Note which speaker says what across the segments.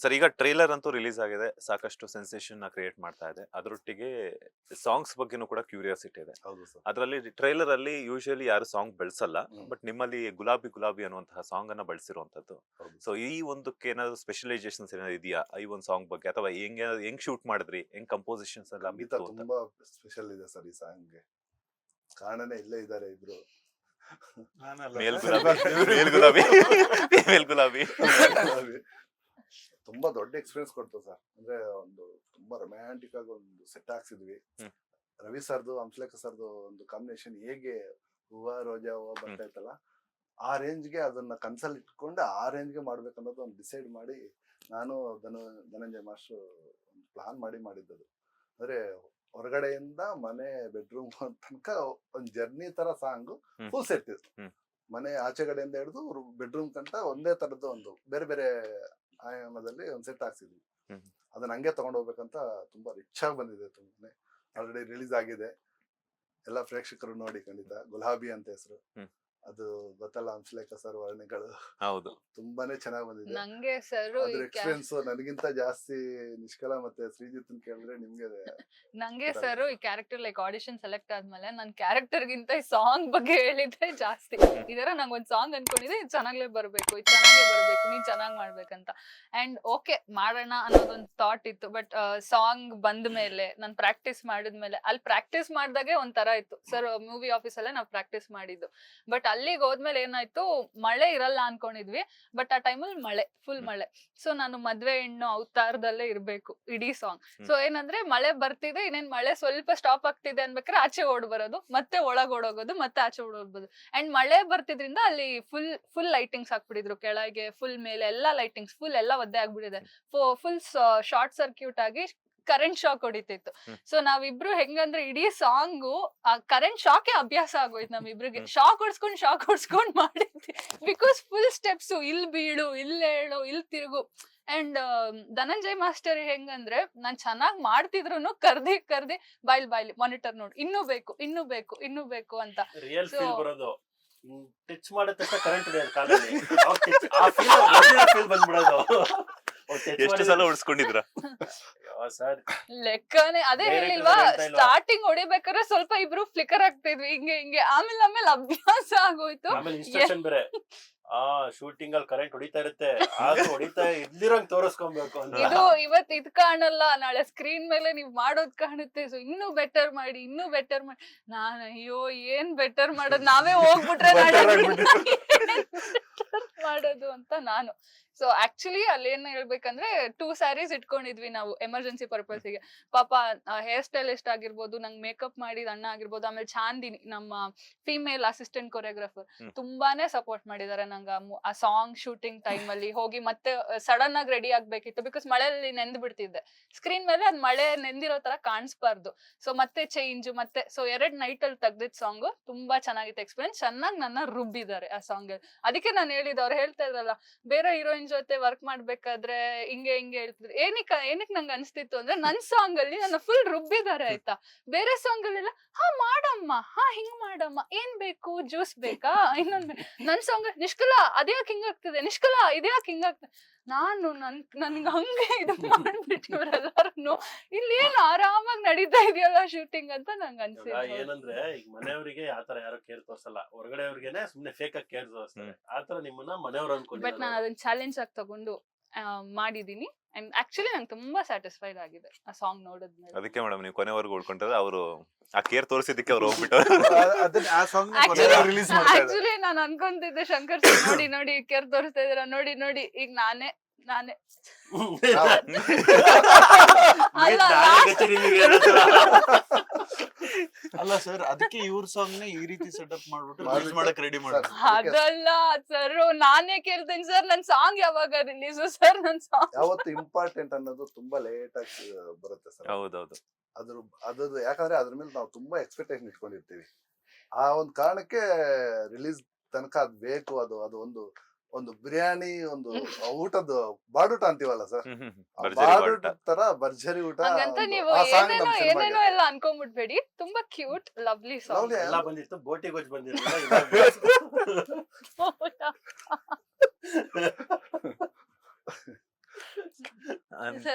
Speaker 1: Sir ಈಗ trailer ಅಂತೂ release ಆಗಿದೆ, ಸಾಕಷ್ಟು ಸೆನ್ಸೇಷನ್ ಕ್ರಿಯೇಟ್ ಮಾಡ್ತಾ ಇದೆ. ಅದರೊಟ್ಟಿಗೆ ಸಾಂಗ್ಸ್ ಬಗ್ಗೆನೂ ಕೂಡ ಕ್ಯೂರಿಯಾಸಿಟಿ ಇದೆ.
Speaker 2: ಹೌದು ಸರ್.
Speaker 1: ಅದರಲ್ಲಿ ಟ್ರೈಲರ್ ಅಲ್ಲಿ ಯೂಶುವಲಿ ಯಾರು ಸಾಂಗ್ ಬೆಳೆಸಲ್ಲ, ಬಟ್ ನಿಮ್ಮಲ್ಲಿ ಗುಲಾಬಿ ಗುಲಾಬಿ ಅನ್ನುವಂತಹ ಸಾಂಗ್ ಅನ್ನ ಬಳಸಿರುವಂತದ್ದು.
Speaker 2: ಹೌದು.
Speaker 1: ಸೊ ಈ ಒಂದಕ್ಕೆ ಏನಾದ್ರು ಸ್ಪೆಷಲೈಸೇಷನ್ಸ್ ಏನಾದ್ರು ಇದೆಯಾ ಈ ಒಂದು ಸಾಂಗ್ ಬಗ್ಗೆ, ಅಥವಾ ಹೆಂಗ್ ಶೂಟ್ ಮಾಡಿದ್ರಿ, ಹೆಂಗ್ ಕಂಪೋಸಿಷನ್ಸ್ ಎಲ್ಲ
Speaker 2: ಖಂಡಿತ
Speaker 1: ಬಿತ್ತು ಅಂತ?
Speaker 2: ತುಂಬಾ ಸ್ಪೆಷಲ್ ಇದೆ ಸರ್ ಈ ಸಾಂಗ್ಗೆ. ಕಾರಣನೇ ಇಲ್ಲೇ ಇದ್ದಾರೆ ಇಬ್ರು.
Speaker 1: ಮೇಲ್ ಗುಲಾಬಿ ಮೇಲ್ ಗುಲಾಬಿ ಮೇಲ್ ಗುಲಾಬಿ
Speaker 2: ತುಂಬಾ ದೊಡ್ಡ ಎಕ್ಸ್ಪೀರಿಯನ್ಸ್ ಕೊಡ್ತು ಸರ್. ಅಂದ್ರೆ ಒಂದು ತುಂಬಾ ರೊಮ್ಯಾಂಟಿಕ್ ಆಗಿ ಒಂದು ಸೆಟ್ ಹಾಕ್ಸಿದ್ವಿ. ರವಿ ಸರ್ದು ಹಂಸಲೇಖ ಸರ್ದು ಒಂದು ಕಾಂಬಿನೇಷನ್ ಹೇಗೆ ಹೂವ ರೋಜಾ ಹೂವ ಬರ್ತಾ ಇತ್ತಲ್ಲ, ಆ ರೇಂಜ್ಗೆ ಅದನ್ನ ಕನ್ಸಲ್ಲಿ ಇಟ್ಕೊಂಡು ಆ ರೇಂಜ್ಗೆ ಮಾಡ್ಬೇಕನ್ನೋದು ಒಂದು ಡಿಸೈಡ್ ಮಾಡಿ ನಾನು ಧನಂಜಯ ಮಾಸ್ಟರ್ ಒಂದು ಪ್ಲಾನ್ ಮಾಡಿದ್ದದು. ಅಂದ್ರೆ ಹೊರಗಡೆಯಿಂದ ಮನೆ ಬೆಡ್ರೂಮ್ ತನಕ ಒಂದ್ ಜರ್ನಿ ತರ ಸಾಂಗ್ ಫುಲ್ ಸೆಟ್ ಇತ್ತು. ಮನೆ ಆಚೆಗಡೆಯಿಂದ ಹಿಡಿದು ಬೆಡ್ರೂಮ್ ಕಂಟ ಒಂದೇ ತರದ್ದು ಒಂದು ಬೇರೆ ಬೇರೆ ಆಯಾಮದಲ್ಲಿ ಒಂದ್ ಸೆಟ್ ಹಾಕ್ಸಿದ್ವಿ. ಅದನ್ನ ಹಂಗೆ ತಗೊಂಡ್ ಹೋಗ್ಬೇಕಂತ ತುಂಬಾ ರಿಚ್ ಆಗಿ ಬಂದಿದೆ. ತುಂಬಾನೇ ಆಲ್ರೆಡಿ ರಿಲೀಸ್ ಆಗಿದೆ, ಎಲ್ಲ ಪ್ರೇಕ್ಷಕರು ನೋಡಿ. ಖಂಡಿತ ಗುಲಾಬಿ ಅಂತ ಹೆಸರು. ಅದು ಗೊತ್ತಲ್ಲ, ಹಂಸಲೇಖ ಸರ್ ವರ್ಣೆಗಳು
Speaker 1: ಹೌದು,
Speaker 2: ತುಂಬಾನೇ ಚೆನ್ನಾಗಿ ಬಂದಿದೆ.
Speaker 3: ನಂಗೆ ಸರ್
Speaker 2: ಅದ್ರ ಎಕ್ಸ್ಪೀರಿಯನ್ಸ್ ನನಗಿಂತ ಜಾಸ್ತಿ ನಿಷ್ಕಲಾ ಮತ್ತೆ ಶ್ರೀಜಿತ್ ಕೇಳಿದ್ರೆ ನಿಮ್ಗೆ
Speaker 3: ನಂಗೆ ಸರ್ ಈ ಕ್ಯಾರೆಕ್ಟರ್ ಲೈಕ್ ಆಡಿಷನ್ ಸೆಲೆಕ್ಟ್ ಆದ್ಮೇಲೆ ನನ್ ಕ್ಯಾರೆಕ್ಟರ್ ಗಿಂತ ಈ ಸಾಂಗ್ ಬಗ್ಗೆ ಹೇಳಿದ್ರೆ ಜಾಸ್ತಿ. ಇದರ ನಂಗೆ ಒಂದ್ ಸಾಂಗ್ ಅನ್ಕೊಂಡಿದ್ದೆ, ಇದು ಚೆನ್ನಾಗ್ಲೇ ಬರ್ಬೇಕು, ಇದು ಚೆನ್ನಾಗೇ ಬರ್ಬೇಕು, ನೀನ್ ಚೆನ್ನಾಗ್ ಮಾಡ್ಬೇಕಂತ. ಅಂಡ್ ಓಕೆ ಮಾಡೋಣ ಅನ್ನೋದೊಂದ್ ಥಾಟ್ ಇತ್ತು. ಬಟ್ ಸಾಂಗ್ ಬಂದ ಮೇಲೆ ನಾನ್ ಪ್ರಾಕ್ಟೀಸ್ ಮಾಡಿದ್ಮೇಲೆ, ಅಲ್ಲಿ ಪ್ರಾಕ್ಟೀಸ್ ಮಾಡ್ದಾಗೆ ಒಂಥರ ಇತ್ತು ಸರ್. ಮೂವಿ ಆಫೀಸ್ ಅಲ್ಲೇ ನಾವ್ ಪ್ರಾಕ್ಟೀಸ್ ಮಾಡಿದ್ದು. ಬಟ್ ಅಲ್ಲಿಗೆ ಹೋದ್ಮೇಲೆ ಏನಾಯ್ತು, ಮಳೆ ಇರಲ್ಲ ಅನ್ಕೊಂಡಿದ್ವಿ. ಬಟ್ ಆ ಟೈಮಲ್ಲಿ ಮಳೆ, ಫುಲ್ ಮಳೆ. ಸೊ ನಾನು ಮದ್ವೆ ಹೆಣ್ಣು ಅವತಾರದಲ್ಲೇ ಇರ್ಬೇಕು ಇಡೀ ಸಾಂಗ್. ಸೊ ಏನಂದ್ರೆ ಮಳೆ ಬರ್ತಿದೆ, ಇನ್ನೇನ್ ಮಳೆ ಸ್ವಲ್ಪ ಸ್ಟಾಪ್ ಆಗ್ತಿದೆ ಅನ್ಬೇಕಾದ್ರೆ ಆಚೆ ಓಡ್ ಬರೋದು, ಮತ್ತೆ ಒಳಗ್ ಓಡೋಗೋದು, ಮತ್ತೆ ಆಚೆ ಓಡೋಗ್ಬೋದು. ಅಂಡ್ ಮಳೆ ಬರ್ತಿದ್ರಿಂದ ಅಲ್ಲಿ ಫುಲ್ ಲೈಟಿಂಗ್ಸ್ ಹಾಕ್ಬಿಟ್ಟಿದ್ರು, ಕೆಳಗೆ ಫುಲ್ ಮೇಲೆ ಎಲ್ಲಾ ಲೈಟಿಂಗ್ಸ್ ಫುಲ್ ಎಲ್ಲ ಒದ್ದೆ ಆಗ್ಬಿಟ್ಟಿದೆ. ಫುಲ್ ಶಾರ್ಟ್ ಸರ್ಕ್ಯೂಟ್ ಆಗಿ ಕರೆಂಟ್ ಶಾಕ್ ಹೊಡಿತಿತ್ತು. ಸೊ ನಾವಿಬ್ರು ಹೆಂಗಂದ್ರೆ ಇಡೀ ಸಾಂಗು ಆ ಕರೆಂಟ್ ಶಾಕೆ ಅಭ್ಯಾಸ ಆಗೋಯ್ತು ನಮ್ಮಿಬ್ರಿಗೆ. ಶಾಕ್ ಹೊಡ್ಸ್ಕೊಂಡ್ ಮಾಡಿದ್ವಿ. ಬಿಕಾಸ್ ಫುಲ್ ಸ್ಟೆಪ್ಸ್, ಇಲ್ಲಿ ಬೀಳು, ಇಲ್ಲಿ ಹೇಳು, ಇಲ್ಲಿ ತಿರುಗು. ಅಂಡ್ ಧನಂಜಯ್ ಮಾಸ್ಟರ್ ಹೆಂಗಂದ್ರೆ ನಾನ್ ಚೆನ್ನಾಗ್ ಮಾಡ್ತಿದ್ರು ಕರ್ದಿ ಬಾಯ್ಲಿ ಮಾನಿಟರ್ ನೋಡು, ಇನ್ನೂ ಬೇಕು ಅಂತ.
Speaker 4: ರಿಯಲ್ ಫೀಲ್ ಬರೋದು, ಟಚ್ ಮಾಡಿದ ತಕ್ಷಣ ಕರೆಂಟ್ ಹೊಡೆಯೋದು ಕಾಲಲ್ಲಿ, ಆ ಫೀಲ್ ಬಂದ್ಬಿಡೋದು.
Speaker 1: ಎಷ್ಟು ಸಲ ಉಳಿಸ್ಕೊಂಡಿದ್ರ
Speaker 4: ಸರ್?
Speaker 3: ಲೆಕ್ಕನೇ ಅದೇ ಹೇಳಿಲ್ವಾ, ಸ್ಟಾರ್ಟಿಂಗ್ ಹೊಡಿಬೇಕಾದ್ರೆ ಸ್ವಲ್ಪ ಇಬ್ರು ಫ್ಲಿಕರ್ ಆಗ್ತಿದ್ವಿ ಹಿಂಗೆ. ಆಮೇಲೆ ಅಭ್ಯಾಸ ಆಗೋಯ್ತು.
Speaker 4: ಆಮೇಲೆ ಇನ್ಸ್ಟ್ರಕ್ಷನ್ ಬೇರೆ, ಶೂಟಿಂಗ್ ಅಲ್ಲಿ ಕರೆಂಟ್ ಹೊಡಿತಾ ಇರುತ್ತೆ, ಆದ್ರೂ ಹೊಡಿತಾ ಇದ್ದಿರಂಗ್ ತೋರಿಸ್ಕೊಬೇಕು ಅಂತ.
Speaker 3: ಇವತ್ ಇದ್ ಕಾಣಲ್ಲ, ನಾಳೆ ಸ್ಕ್ರೀನ್ ಮೇಲೆ ನೀವ್ ಮಾಡೋದ್ ಕಾಣುತ್ತೆ. ಸೊ ಇನ್ನೂ ಬೆಟರ್ ಮಾಡಿ. ನಾನ್ ಅಯ್ಯೋ ಏನ್ ಬೆಟರ್ ಮಾಡೋದು, ನಾವೇ ಹೋಗ್ಬಿಟ್ರೆ ಮಾಡೋದು ಅಂತ ನಾನು. ಸೊ ಆಕ್ಚುಲಿ ಅಲ್ಲಿ ಏನ್ ಹೇಳ್ಬೇಕಂದ್ರೆ 2 ಸ್ಯಾರೀಸ್ ಇಟ್ಕೊಂಡಿದ್ವಿ ನಾವು ಎಮರ್ಜೆನ್ಸಿ ಪರ್ಪಸ್ ಗೆ. ಪಾಪ ಹೇರ್ ಸ್ಟೈಲಿಸ್ಟ್ ಆಗಿರ್ಬೋದು, ನಂಗೆ ಮೇಕಪ್ ಮಾಡಿದ ಅಣ್ಣ ಆಗಿರ್ಬೋದು, ಆಮೇಲೆ ಚಾಂದಿನಿ ನಮ್ಮ ಫಿಮೇಲ್ ಅಸಿಸ್ಟೆಂಟ್ ಕೊರಿಯೋಗ್ರಾಫರ್ ತುಂಬಾನೇ ಸಪೋರ್ಟ್ ಮಾಡಿದಾರೆ ನಂಗೆ. ಆ ಸಾಂಗ್ ಶೂಟಿಂಗ್ ಟೈಮ್ ಅಲ್ಲಿ ಹೋಗಿ ಮತ್ತೆ ಸಡನ್ ಆಗಿ ರೆಡಿ ಆಗ್ಬೇಕಿತ್ತು, ಬಿಕಾಸ್ ಮಳೆಯಲ್ಲಿ ನೆಂದ್ ಬಿಡ್ತಿದ್ದೆ. ಸ್ಕ್ರೀನ್ ಮೇಲೆ ಅದ್ ಮಳೆ ನೆಂದಿರೋ ತರ ಕಾಣಿಸ್ಬಾರ್ದು. ಸೊ ಮತ್ತೆ ಚೇಂಜ್ ಮತ್ತೆ 2 ನೈಟ್ ಅಲ್ಲಿ ತೆಗ್ದಿದ್ ಸಾಂಗ್ ತುಂಬಾ ಚೆನ್ನಾಗಿತ್ತು. ಎಕ್ಸ್ಪೀರಿಯನ್ಸ್ ಚೆನ್ನಾಗಿ ನನ್ನ ರುಬ್ಬಿದ್ದಾರೆ ಆ ಸಾಂಗ್ ಅಲ್ಲಿ. ಅದಕ್ಕೆ ನಾನು ಹೇಳಿದ್ದು, ಅವ್ರು ಹೇಳ್ತಾ ಇದ್ರಲ್ಲ ಬೇರೆ ಹೀರೋಯಿನ್ ಜೊತೆ ವರ್ಕ್ ಮಾಡ್ಬೇಕಾದ್ರೆ ಹಿಂಗೆ ಹೇಳ್ತಿದ್ರು. ಏನಕ್ಕೆ ನಂಗೆ ಅನ್ಸ್ತಿತ್ತು ಅಂದ್ರೆ, ನನ್ ಸಾಂಗ್ ಅಲ್ಲಿ ನನ್ನ ಫುಲ್ ರುಬ್ಬಿದ್ದಾರೆ ಆಯ್ತಾ. ಬೇರೆ ಸಾಂಗ್ ಅಲ್ಲೆಲ್ಲ ಮಾಡಮ್ಮ, ಹಿಂಗ್ ಮಾಡಮ್ಮ, ಏನ್ ಬೇಕು, ಜ್ಯೂಸ್ ಬೇಕಾ, ಇನ್ನೊಂದ್ ನನ್ ಸಾಂಗ್ ನಿಷ್ಕಲಾ ಅದ್ಯಾಕ್ ಹಿಂಗಾಗ್ತದೆ, ನಿಷ್ಕಲಾ ಇದ್ಯಾಕ್ ಹಿಂಗಾಗ್ತದೆ. ನನ್ಗೆ ಹಂಗೆ ಇದು ಮಾಡ್ಬಿಟ್ಟಿವ್ರೆಲ್ಲಾರು, ಇಲ್ಲಿ ಏನ್ ಆರಾಮಾಗಿ ನಡೀತಾ ಇದೆಯಲ್ಲ ಶೂಟಿಂಗ್ ಅಂತ ನಂಗೆ ಅನ್ಸಿತ್ತು.
Speaker 4: ಏನಂದ್ರೆ ಈಗ ಮನೆಯವರಿಗೆ ಆತರ ಯಾರು ಕೇರ್ ತೋರ್ಸಲ್ಲ, ಹೊರಗಡೆ ಅವ್ರಿಗೆನೆ ಸುಮ್ನೆ ಫೇಕ್ ಆಗಿ ಕೇರ್ ತೋರಿಸ್ತಾರೆ. ಆತರ ನಿಮ್ಮನ್ನ ಮನೆಯವ್ರು ಅನ್ಕೊಂಡು.
Speaker 3: ಬಟ್ ನಾನು ಅದನ್ನ ಚಾಲೆಂಜ್ ಆಗಿ ತಗೊಂಡು ಮಾಡಿದೀನಿ. ಅಂಡ್ ಆಕ್ಚುಲಿ ನಂಗೆ ತುಂಬಾ ಸ್ಯಾಟಿಸ್ಫೈಡ್ ಆಗಿದೆ ಆ ಸಾಂಗ್ ನೋಡಿದ್ಮೇಲೆ.
Speaker 1: ಅದಕ್ಕೆ ಮೇಡಮ್ ನೀವು ಕೊನೆವರೆಗೂ ಉಳ್ಕೊಂಡ್ರೆ ಅವರು ಆ ಕೇರ್ ತೋರಿಸಿದ್ದಕ್ಕೆ ಅವ್ರು ಹೋಗ್ಬಿಟ್ಟು
Speaker 3: ಆಕ್ಚುಲಿ ನಾನು ಅನ್ಕೊಂತಿದ್ದೆ, ಶಂಕರ್ ಸರ್ ನೋಡಿ ಕೇರ್ ತೋರಿಸ್ತಾ ಇದಾರ, ನೋಡಿ ಈಗ ನಾನೇ
Speaker 5: ಅಲ್ಲ ಸರ್, ಅದಕ್ಕೆ ಇವ್ರ ಸಾಂಗ್ ನ ಈ ರೀತಿ ಸೆಟಪ್ ಮಾಡ್ಬಿಟ್ಟು ರಿಲೀಸ್ ಮಾಡಕ್ ರೆಡಿ ಮಾಡಿ.
Speaker 3: ಅದಲ್ಲ ಸರ್, ನಾನೇ ಕೇಳ್ತೇನೆ ಸರ್, ನನ್ ಸಾಂಗ್ ಯಾವಾಗ ರಿಲೀಸ್ ಸರ್? ನನ್ ಸಾಂಗ್
Speaker 2: ಯಾವತ್ತು ಇಂಪಾರ್ಟೆಂಟ್ ಅನ್ನೋದು ತುಂಬಾ ಲೇಟ್ ಆಗಿ ಬರುತ್ತೆ ಸರ್.
Speaker 1: ಹೌದೌದು,
Speaker 2: ಅದ್ರದ್ದು ಯಾಕಂದ್ರೆ ಅದ್ರ ಮೇಲೆ ನಾವು ತುಂಬಾ ಎಕ್ಸ್ಪೆಕ್ಟೇಷನ್ ಇಟ್ಕೊಂಡಿರ್ತೀವಿ. ಆ ಒಂದ್ ಕಾರಣಕ್ಕೆ ರಿಲೀಸ್ ತನಕ ಅದ್ ಬೇಕು. ಅದು ಒಂದು ಬಿರಿಯಾನಿ, ಒಂದು ಊಟದ ಬಾಡೂಟ ಅಂತೀವಲ್ಲ ಸರ್, ಬಾಡೂಟ ತರ ಭರ್ಜರಿ ಊಟ.
Speaker 3: ಹಂಗಂತ ನೀವು ಏನೇನೋ ಎಲ್ಲ ಅನ್ಕೊಂಡ್ಬಿಡ್ಬೇಡಿ. ತುಂಬಾ ಕ್ಯೂಟ್ ಲವ್ಲಿ ಸಾಂಗ್
Speaker 4: ಎಲ್ಲ ಬಂದಿತ್ತು. ಬೋಟಿ ಗೊಜ್ಜು ಬಂದಿರಲಿಲ್ಲ.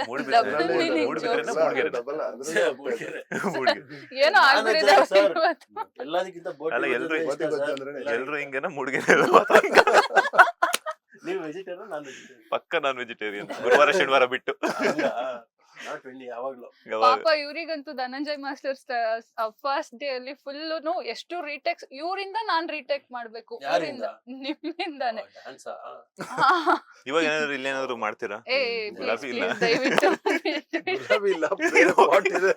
Speaker 1: ಮೂಡ್ಬಿದ್ರೆ
Speaker 3: Double meaning
Speaker 1: ಮೂಡ್ಬಿದ್ರೆನಾ
Speaker 3: jokes.
Speaker 1: ಮೂಡ್ಗೆರೆನಾ?
Speaker 2: ಡಬಲ್ ಅಂದ್ರೆ
Speaker 1: ಮೂಡ್ಗೆರೆ.
Speaker 3: ಏನೋ ಆಗ್ಬಿಟ್ಟಿದೆ
Speaker 4: ಸರ್
Speaker 3: ಇವತ್ತು.
Speaker 4: ಎಲ್ಲದಕ್ಕಿಂತ ಬೋಟಿ
Speaker 1: ಅಲ್ಲ,
Speaker 4: ಗೊಜ್ಜು
Speaker 1: ಎಲ್ರು-
Speaker 4: ಇಷ್ಟ
Speaker 2: ಬೋಟಿ
Speaker 4: ಸರ್.
Speaker 2: ಗೊಜ್ಜು ಅಂದ್ರೆ
Speaker 1: ಎಲ್ರು ಹಿಂಗೇನ ಮೂಡ್ಗೆರೆ
Speaker 4: ನೀವು ವೆಜಿಟೇರಿಯನ್ ನಾನು ವೆಜಿಟೇರಿಯನ್
Speaker 1: ಪಕ್ಕ ನಾನ್ ವೆಜಿಟೇರಿಯನ್ ಗುರುವಾರ ಶನಿವಾರ ಬಿಟ್ಟು
Speaker 4: ನಾಟ್ ವೆಂಡಿ ಯಾವಾಗ್ಲೂ
Speaker 1: ಯಾವಾಗ
Speaker 3: ಪಾಪ ಇವ್ರಿಗಂತೂ ಧನಂಜಯ್ ಮಾಸ್ಟರ್ ಫಸ್ಟ್ ಡೇ ಅಲ್ಲಿ ಫುಲ್ ಎಷ್ಟು ರೀಟೇಕ್ಸ್ ಇವರಿಂದ ನಾನ್ ರೀಟೇಕ್ ಮಾಡ್ಬೇಕು
Speaker 4: ಯಾರಿಂದ?
Speaker 3: ಊರಿಂದ ನಿಮ್ಮಿಂದಾನೆ.
Speaker 4: ಡ್ಯಾನ್ಸ್
Speaker 1: ಇವಾಗ ಏನಾದ್ರು ಇಲ್ಲೇನಾದ್ರು ಮಾಡ್ತೀರಾ?
Speaker 3: ಏ
Speaker 1: ಗುಲಾಬಿ ಇಲ್ಲ.
Speaker 3: ದಯವಿಟ್ಟು
Speaker 2: ಗುಲಾಬಿ ಇಲ್ಲ, ಬೇರೆ pot ಇದೆ.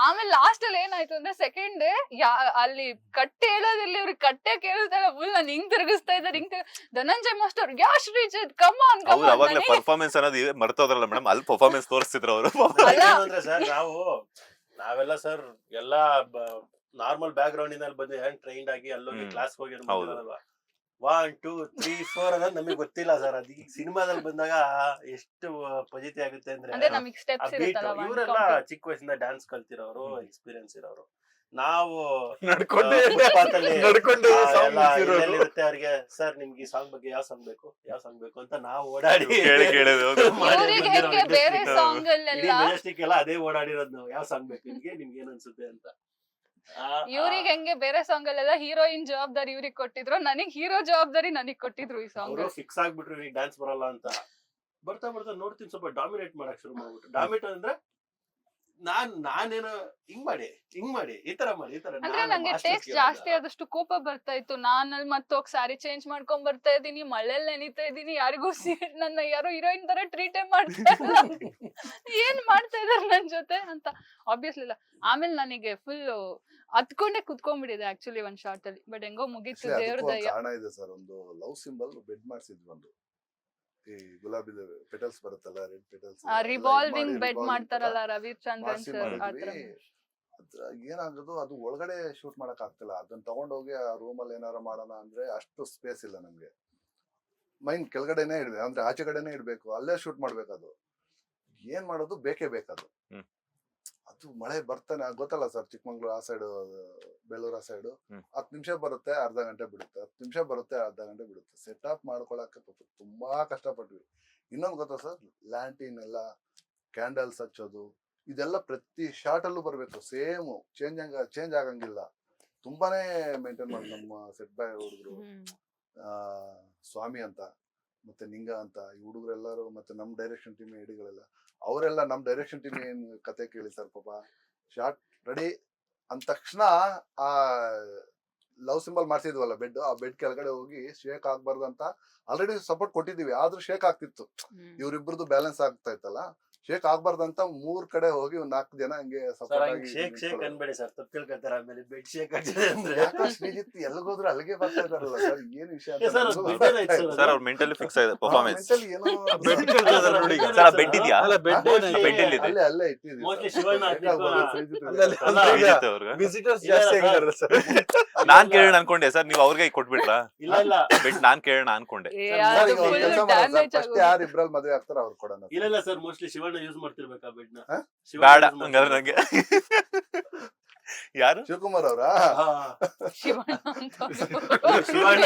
Speaker 3: ಆಮೇಲೆ ಲಾಸ್ಟ್ ಅಲ್ಲಿ ಏನಾಯ್ತು ಅಂದ್ರೆ ಸೆಕೆಂಡ್ ಡೇ ಅಲ್ಲಿ ಕಟ್ಟೆ ಹೇಳೋದಿಲ್ಲ ಇವ್ರಿಗೆ ಕಟ್ಟೆ ಕೇಳಿದಲ್ಲ ಫುಲ್ ನಾನು ಹಿಂಗ್ ತಿರುಗಿಸ್ತಾ ಇದ್ದಾರೆ Dhananjay master Yash reach come on
Speaker 1: ಅವ್ರು ಅವಾಗ್ಲೇ ಪರ್ಫಾರ್ಮೆನ್ಸ್ ಅನ್ನೋದು ಮರ್ತೋದ್ರಲ್ಲ ಮೇಡಮ್, ಅಲ್ಲಿ ಪರ್ಫಾರ್ಮೆನ್ಸ್ ತೋರಿಸ್ತಿದ್ರು ಅವರು.
Speaker 4: ಅಂದ್ರೆ ಸರ್ ನಾವೆಲ್ಲ ಸರ್ ಎಲ್ಲಾ ನಾರ್ಮಲ್ ಬ್ಯಾಕ್ ಗ್ರೌಂಡ್ ಇಂದ ಬಂದು ಟ್ರೈನ್ಡ್ ಆಗಿ ಅಲ್ಲೋಗಿ ಕ್ಲಾಸ್ ಹೋಗಿ ಅಲ್ವಾ 1 2 3 4 ಅನ್ನೋದು ನಮಗೆ ಗೊತ್ತಿಲ್ಲ ಸರ್. ಅದು ಈಗ ಸಿನಿಮಾದಲ್ಲಿ ಬಂದಾಗ ಎಷ್ಟು ಫಜಿತಿ ಆಗುತ್ತೆ ಅಂದ್ರೆ
Speaker 3: ಅಂದ್ರೆ ನಮಗ್ ಸ್ಟೆಪ್ಸ್ ಇರುತ್ತಲ್ಲ
Speaker 4: ಇವರೆಲ್ಲ ಚಿಕ್ಕ ವಯಸ್ಸಿಂದ ಡ್ಯಾನ್ಸ್ ಕಲ್ತಿರೋರು, ಎಕ್ಸ್ಪೀರಿಯನ್ಸ್ ಇರೋರು. ನಾವು
Speaker 5: ನಡ್ಕೊಂಡೇ
Speaker 4: footpath ಅಲ್ಲಿ
Speaker 5: ನಡ್ಕೊಂಡೇ song
Speaker 4: ಎಲ್ಲ
Speaker 5: ಮುಗ್ಸಿರೋರು.
Speaker 4: ಇರುತ್ತೆ ಅವ್ರಿಗೆ, ಸರ್ ನಿಮ್ಗೆ ಈ ಸಾಂಗ್ ಬಗ್ಗೆ ಯಾವ ಸಾಂಗ್ ಬೇಕು ಅಂತ ನಾವು ಓಡಾಡಿ
Speaker 1: ಕೇಳಿದ್ರು
Speaker 3: ಇವ್ರಿಗೆ ಹೆಂಗೆ ಬೇರೆ ಸಾಂಗ್ ಅಲ್ಲೆಲ್ಲ
Speaker 4: ಮೆಜೆಸ್ಟಿಕ್ ಎಲ್ಲ ಅದೇ ಓಡಾಡಿರೋದು ನಾವು ಯಾವ ಸಾಂಗ್ ಬೇಕು ನಿಮ್ಗೆ ಏನ್ ಅನ್ಸುತ್ತೆ ಅಂತ.
Speaker 3: ಇವ್ರಿಗೆ ಹೆಂಗೆ ಬೇರೆ ಸಾಂಗ್ ಅಲ್ಲೆಲ್ಲ ಹೀರೋಯಿನ್ ಜವಾಬ್ದಾರಿ ಇವ್ರಿಗೆ ಕೊಟ್ಟಿದ್ರು, ನನಗ್ ಹೀರೋ ಜವಾಬ್ದಾರಿ ನನಗ್ ಕೊಟ್ಟಿದ್ರು ಈ ಸಾಂಗ್.
Speaker 4: ಅವರು ಫಿಕ್ಸ್ ಆಗ್ಬಿಟ್ರು ಈಗ ಡ್ಯಾನ್ಸ್ ಬರಲ್ಲ ಅಂತ. ಬರ್ತಾ ಬರ್ತಾ ನೋಡ್ತೀನಿ ಸ್ವಲ್ಪ ಡಾಮಿನೇಟ್ ಮಾಡಕ್ ಶುರು ಮಾಡ್ಬಿಟ್ಟು. ಡಾಮಿನೇಟ್ ಅಂದ್ರೆ ನಾನೇನೋ ಹಿಂಗ್ ಮಾಡಿ ಈ ತರ
Speaker 3: ಅಂದ್ರೆ ನಂಗೆ ಟೇಸ್ಟ್ ಜಾಸ್ತಿ ಆದಷ್ಟು ಕೋಪ ಬರ್ತಾ ಇತ್ತು. ನಾನು ಅಲ್ಲಿ ಮತ್ತೋಗ್ ಸ್ಯಾರಿ ಚೇಂಜ್ ಮಾಡ್ಕೊಂಡ್ ಬರ್ತಾ ಇದೀನಿ, ಮಳೆಲ್ ನೆನಿತಾ ಇದೀನಿ, ಯಾರಿಗೂ ನನ್ನ ಯಾರೋ ಹೀರೋಯಿನ್ ತರ ಟ್ರೀಟೇ ಮಾಡ್ತಾ ಇಲ್ಲ, ಏನ್ ಮಾಡ್ತಾ ಇದಾರೆ ನನ್ ಜೊತೆ ಅಂತ ಆಬ್ವಿಯಸ್ಲಿ ಇಲ್ಲ. ಆಮೇಲೆ ನನಗೆ ಫುಲ್ ಹತ್ಕೊಂಡೆ ಕುತ್ಕೊಂಡ್ಬಿಟ್ಟಿದೆ ಆಕ್ಚುಲಿ ಒಂದ್ ಶಾರ್ಟ್ ಅಲ್ಲಿ. ಬಟ್ ಹೆಂಗೋ ಮುಗೀತು, ದೇವ್ರ ದಯ.
Speaker 2: ಕಾರಣ ಇದೆ ಸರ್, ಒಂದು ಲವ್ ಸಿಂಬಲ್ ಬೆಡ್ ಮಾಡ್ಸಿದ್ವಿ ಒಂದು, ಈ ಗುಲಾಬಿ ಪೆಟಲ್ಸ್ ಬರುತ್ತಲ್ಲ, ರೆಡ್ ಪೆಟಲ್ಸ್
Speaker 3: ರಿವಾಲ್ವಿಂಗ್ ಬೆಡ್ ಮಾಡ್ತಾರಲ್ಲ ರವಿಚಂದ್ರನ್ ಸರ್ ಆತರ.
Speaker 2: ಏನಾಗೋದು, ಅದು ಒಳಗಡೆ ಶೂಟ್ ಮಾಡಕ್ ಆಗ್ತಿಲ್ಲ. ಅದನ್ನ ತಗೊಂಡೋಗಿ ಆ ರೂಮ್ ಅಲ್ಲಿ ಏನಾರ ಮಾಡೋಣ ಅಂದ್ರೆ ಅಷ್ಟು ಸ್ಪೇಸ್ ಇಲ್ಲ ನಮ್ಗೆ. ಮೈನ್ ಕೆಳಗಡೆನೆ ಇಡ್ಬೇಕು, ಅಂದ್ರೆ ಆಚೆ ಕಡೆನೆ ಇಡ್ಬೇಕು, ಅಲ್ಲೇ ಶೂಟ್ ಮಾಡ್ಬೇಕು. ಅದು ಏನ್ ಮಾಡೋದು, ಬೇಕೇ ಬೇಕದು. ಅದು ಮಳೆ ಬರ್ತಾನೆ ಗೊತ್ತಲ್ಲ ಸರ್, ಚಿಕ್ಕಮಂಗ್ಳೂರ್ ಆ ಸೈಡ್, ಬೇಲೂರ್ ಆ ಸೈಡ್ 10 ನಿಮಿಷ ಬರುತ್ತೆ, ಅರ್ಧ ಗಂಟೆ ಬಿಡುತ್ತೆ, 10 ನಿಮಿಷ ಬರುತ್ತೆ, ಅರ್ಧ ಗಂಟೆ ಬಿಡುತ್ತೆ. ಸೆಟ್ ಅಪ್ ಮಾಡ್ಕೊಳಕ್ಕೆ ತುಂಬಾ ಕಷ್ಟಪಟ್ವಿ. ಇನ್ನೊಂದು ಗೊತ್ತಾ ಸರ್, ಲ್ಯಾಂಟಿನ್ ಎಲ್ಲ ಕ್ಯಾಂಡಲ್ಸ್ ಹಚ್ಚೋದು, ಇದೆಲ್ಲ ಪ್ರತಿ ಶಾರ್ಟ್ ಅಲ್ಲೂ ಬರ್ಬೇಕು, ಸೇಮ್ ಚೇಂಜ್ ಆಗಂಗಿಲ್ಲ. ತುಂಬಾನೇ ಮೇಂಟೈನ್ ಮಾಡಿ ನಮ್ಮ ಸೆಟ್ ಬಾಯ್ ಹುಡುಗರು, ಸ್ವಾಮಿ ಅಂತ ಮತ್ತೆ ನಿಂಗ ಅಂತ, ಈ ಹುಡುಗರೆಲ್ಲರೂ, ಮತ್ತೆ ನಮ್ ಡೈರೆಕ್ಷನ್ ಟೀಮ್ ಹಿಡಿಗಳೆಲ್ಲ, ಅವರೆಲ್ಲ ನಮ್ ಡೈರೆಕ್ಷನ್ ಟೀಮ್ ಏನ್ ಕತೆ ಕೇಳಿ ಸರ್, ಪಾಪ ಶಾರ್ಟ್ ರೆಡಿ ಅಂದ ತಕ್ಷಣ ಆ ಲವ್ ಸಿಂಬಲ್ ಮಾಡ್ಸಿದ್ವಲ್ಲ ಬೆಡ್, ಆ ಬೆಡ್ ಕೆಳಗಡೆ ಹೋಗಿ ಶೇಕ್ ಆಗ್ಬಾರ್ದು ಅಂತ ಆಲ್ರೆಡಿ ಸಪೋರ್ಟ್ ಕೊಟ್ಟಿದೀವಿ, ಆದ್ರೂ ಶೇಕ್ ಆಗ್ತಿತ್ತು. ಇವ್ರಿಬ್ರದ್ದು ಬ್ಯಾಲೆನ್ಸ್ ಆಗ್ತಾ ಇತ್ತಲ್ಲ, ಶೇಕ್ ಆಗ್ಬಾರ್ದಂತ 3 ಕಡೆ ಹೋಗಿ 4 ಜನ ಹಂಗೆ ಸಪೋರ್ಟ್ ಆಗಿ
Speaker 4: ಶೇಕ್ ಅನ್ಬೇಡಿ ಸರ್, ತಪ್ಪು ತಿಳ್ಕೊತಾರೆ. ಆಮೇಲೆ ಬೆಡ್ ಶೇಕ್ ಆಗ್ತದೆ ಅಂದ್ರೆ
Speaker 2: ಶ್ರೀಜಿತ್ ಎಲ್ಗೋದ್ರು ಅಲ್ಲಿಗೆ ಬರ್ತಾ ಇದಾರಲ್ಲ ಸರ್, ಏನ್ ವಿಷಯ ಅಂತ
Speaker 4: ಸರ್,
Speaker 2: ನನಗೂ
Speaker 4: ಅದು
Speaker 2: ಗೊತ್ತಾಗ್ತಾ ಇಲ್ಲ.
Speaker 1: ಸರ್ ಅವ್ರ ಮೆಂಟಲಿ ಫಿಕ್ಸ್ ಆಗಿದೆ ಪರ್ಫಾರ್ಮೆನ್ಸ್.
Speaker 2: Mental ಏನೋ
Speaker 5: ಬೆಡ್ ಕೇಳ್ತಿದಾರೆ ನೋಡಿ ಈಗ.
Speaker 1: ಸರ್ ಬೆಡ್ ಇದೆಯಾ?
Speaker 5: ಅಲ್ಲ ಬೆಡ್
Speaker 1: ಬೆಡ್ ಎಲ್ಲಿದೆ?
Speaker 2: ಅಲ್ಲೇ ಇಟ್ಟಿದ್ದೀವಿ
Speaker 4: Mostly
Speaker 2: ಸರ್.
Speaker 4: ಶಿವಣ್ಣ
Speaker 2: ಬೇಕಾಗ್ಬೋದು,
Speaker 4: ಹಾಕ್ಲಿಕ್ಕೆ
Speaker 2: ಶ್ರೀಜಿತ್
Speaker 5: ಅಲ್ಲಲ್ಲಿ
Speaker 2: ಇದೆ.
Speaker 5: ಅಂದ್ರೆ ಈಗ
Speaker 1: ಶ್ರೀಜಿತ್ ಅವ್ರಿಗೆ
Speaker 5: ವಿಸಿಟರ್ಸ್
Speaker 4: ಇಲ್ಲ,
Speaker 5: ಜಾಸ್ತಿ
Speaker 4: ಇಲ್ಲ,
Speaker 5: ಆಗಿದಾರೆ ಸರ್.
Speaker 1: ನಾನ್ ಕೇಳೋಣ ಅನ್ಕೊಂಡೆ ಸರ್, ನೀವು ಅವ್ರಿಗೆ ಕೊಟ್ಬಿಟ್ರಾ
Speaker 4: ಇಲ್ಲ
Speaker 1: ಬೆಡ್? ನಾನ್ ಕೇಳೋಣ ಅನ್ಕೊಂಡೆ.
Speaker 3: ಏ,
Speaker 2: ಸರ್,
Speaker 3: ಅದು
Speaker 2: ಈಗ ಒಂದ್
Speaker 3: full
Speaker 2: ಕೆಲ್ಸ ಮಾಡೋಣ ಸರ್,
Speaker 3: damage
Speaker 2: first
Speaker 3: ಆಗೋದು.
Speaker 2: ಯಾರು ಇಬ್ರಲ್ಲಿ ಮದುವೆ ಆಗ್ತಾರ ಅವ್ರು ಕೊಡೋಣ.
Speaker 4: ಇಲ್ಲ ಸರ್, ಮೋಸ್ಟ್ಲಿ ಶಿವಣ್ಣ ಯೂಸ್ ಮಾಡ್ತಿರ್ಬೇಕಾ ಬೆಡ್ ನ?
Speaker 2: ಹಾ?
Speaker 1: ಬೇಡ ಹಂಗಾದ್ರೆ ನಂಗೆ. ಯಾರು?
Speaker 2: ಶಿವಕುಮಾರ್ ಅವರ
Speaker 3: ಶಿವಣ್ಣ ಅಂತ
Speaker 4: ಶಿವಣ್ಣ